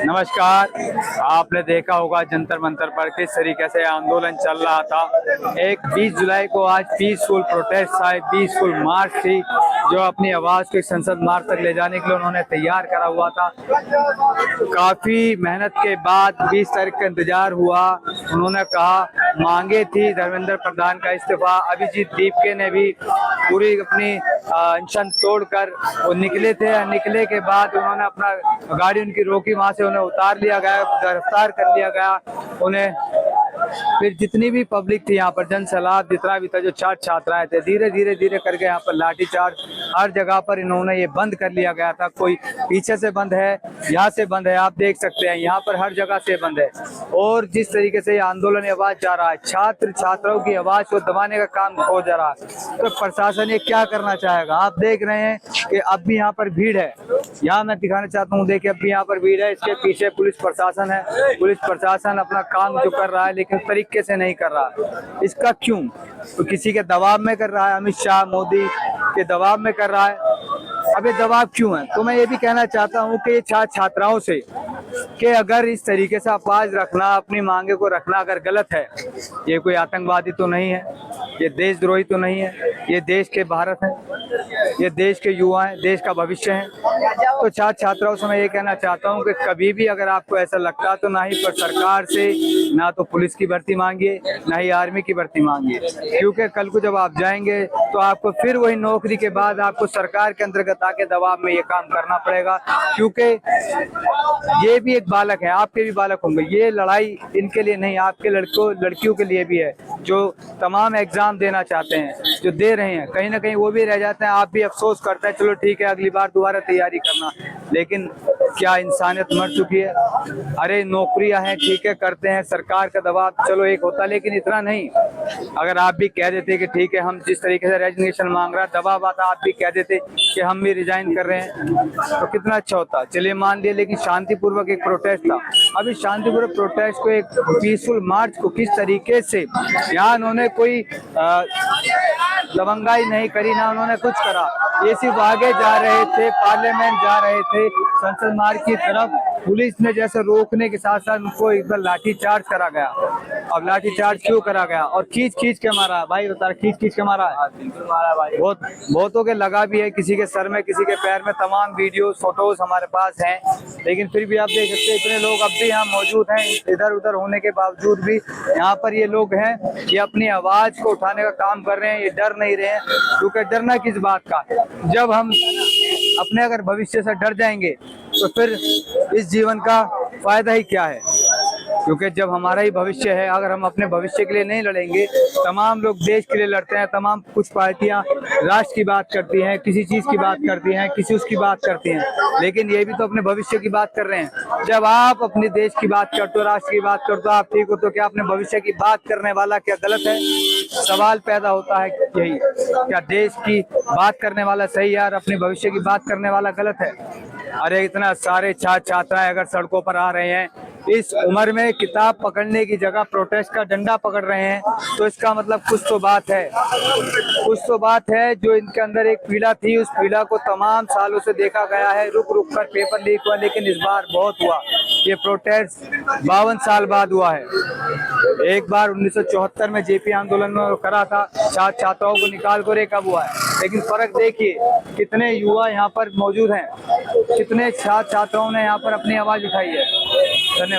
नमस्कार। आपने देखा होगा जंतर मंतर पर किस तरीके से आंदोलन चल रहा था। एक 20 जुलाई को आज पीसफुल प्रोटेस्ट था, पीसफुल मार्च थी जो अपनी आवाज को संसद मार्ग तक ले जाने के लिए उन्होंने तैयार करा हुआ था। काफी मेहनत के बाद 20 तारीख का इंतजार हुआ। उन्होंने कहा, मांगे थी धर्मेंद्र प्रधान का इस्तीफा। अभिजीत दीपके ने भी पूरी अपनी अनशन तोड़कर वो निकले थे। निकले के बाद उन्होंने अपना गाड़ी उनकी रोकी, वहां से उन्हें उतार लिया गया, गिरफ्तार कर लिया गया उन्हें। फिर जितनी भी पब्लिक थी यहाँ पर, जन सैलाब जितना भी था, जो छात्र छात्राएं थे, धीरे धीरे धीरे करके यहाँ पर लाठीचार्ज हर जगह पर इन्होंने ये बंद कर लिया गया था। कोई पीछे से बंद है, यहाँ से बंद है, आप देख सकते हैं यहाँ पर हर जगह से बंद है। और जिस तरीके से ये आंदोलन आवाज जा रहा है, छात्र छात्राओं की आवाज को दबाने का काम हो जा रहा है, तो प्रशासन ये क्या करना चाहेगा। आप देख रहे हैं कि अब भी यहाँ पर भीड़ है। यहाँ मैं दिखाना चाहता हूँ, देखिए अब भी यहाँ पर भीड़ है। इसके पीछे पुलिस प्रशासन है। पुलिस प्रशासन अपना काम जो कर रहा है लेकिन तरीके से नहीं कर रहा। इसका क्यों? तो किसी के दबाव में कर रहा है, अमित शाह मोदी के दबाव में कर रहा है। अब ये दबाव क्यों है? तो मैं ये भी कहना चाहता हूँ कि छात्र छात्राओं से कि अगर इस तरीके से आवाज रखना, अपनी मांगे को रखना अगर गलत है, ये कोई आतंकवादी तो नहीं है, ये देशद्रोही तो नहीं है, ये देश के भारत है, ये देश के युवा हैं, देश का भविष्य है। तो छात्र छात्राओं से मैं ये कहना चाहता हूँ कि कभी भी अगर आपको ऐसा लगता तो ना ही पर सरकार से ना तो पुलिस की भर्ती मांगिए, ना ही आर्मी की भर्ती मांगिए, क्योंकि कल को जब आप जाएंगे तो आपको फिर वही नौकरी के बाद आपको सरकार के अंतर्गत आके दबाव में ये काम करना पड़ेगा। क्योंकि ये भी एक बालक है, आपके भी बालक होंगे। ये लड़ाई इनके लिए नहीं, आपके लड़कों लड़कियों के लिए भी है, जो तमाम एग्जाम देना चाहते हैं, जो दे रहे हैं, कहीं ना कहीं वो भी रह जाते हैं। आप भी अफसोस करते हैं, चलो ठीक है अगली बार दोबारा तैयारी करना, लेकिन क्या इंसानियत मर चुकी है? अरे नौकरियां हैं, ठीक है करते हैं, सरकार का दबाव चलो एक होता, लेकिन इतना नहीं। अगर आप भी कह देते कि ठीक है हम जिस तरीके से रेजिग्नेशन मांग रहा है, दबाव आता, आप भी कह देते कि हम भी रिजाइन कर रहे हैं, तो कितना अच्छा होता। चलिए मान लिया, लेकिन शांतिपूर्वक एक प्रोटेस्ट था। अभी शांतिपूर्वक प्रोटेस्ट को, एक पीसफुल मार्च को किस तरीके से यहाँ उन्होंने कोई दबंगाई नहीं करी, ना उन्होंने कुछ करा। ये सिर्फ आगे जा रहे थे, पार्लियामेंट जा रहे थे, संसद मार्ग की तरफ। पुलिस ने जैसे रोकने के साथ साथ उनको एक बार लाठी चार्ज करा गया। अब लाठी चार्ज क्यों करा गया और खींच खींच के मारा भाई? बता, खींच खींच के मारा है? बिल्कुल मारा भाई। बहुतों के लगा भी है, किसी के सर में, किसी के पैर में। तमाम वीडियो फोटोज हमारे पास हैं, लेकिन फिर भी आप देख सकते हैं इतने लोग अब भी यहाँ मौजूद हैं। इधर उधर होने के बावजूद भी यहाँ पर ये लोग हैं, ये अपनी आवाज को उठाने का काम कर रहे हैं। ये डर नहीं रहे हैं, क्योंकि डरना किस बात का? जब हम अपने अगर भविष्य से डर जाएंगे तो फिर इस जीवन का फायदा ही क्या है? क्योंकि जब हमारा ही भविष्य है, अगर हम अपने भविष्य के लिए नहीं लड़ेंगे, तमाम लोग देश के लिए लड़ते हैं, तमाम कुछ पार्टियां राष्ट्र की बात करती हैं, किसी चीज की बात करती हैं, किसी उसकी बात करती हैं, लेकिन ये भी तो अपने भविष्य की बात कर रहे हैं। जब आप अपने देश की बात करते हो, राष्ट्र की बात करते हो, आप ठीक हो, तो क्या अपने भविष्य की बात करने वाला क्या गलत है? सवाल पैदा होता है यही, क्या देश की बात करने वाला सही है और अपने भविष्य की बात करने वाला गलत है? अरे इतना सारे छात्र छात्राएं अगर सड़कों पर आ रहे हैं, इस उम्र में किताब पकड़ने की जगह प्रोटेस्ट का डंडा पकड़ रहे हैं, तो इसका मतलब कुछ तो बात है, कुछ तो बात है। जो इनके अंदर एक पीड़ा थी, उस पीड़ा को तमाम सालों से देखा गया है। रुक रुक कर पेपर लीक हुआ, लेकिन इस बार बहुत हुआ। ये प्रोटेस्ट 52 साल बाद हुआ है। एक बार 1974 में जेपी आंदोलन में करा था, छात्र छात्राओं को निकाल कर कब हुआ है। लेकिन फर्क देखिए, कितने युवा यहाँ पर मौजूद हैं, कितने छात्र छात्राओं ने यहाँ पर अपनी आवाज उठाई है। धन्यवाद।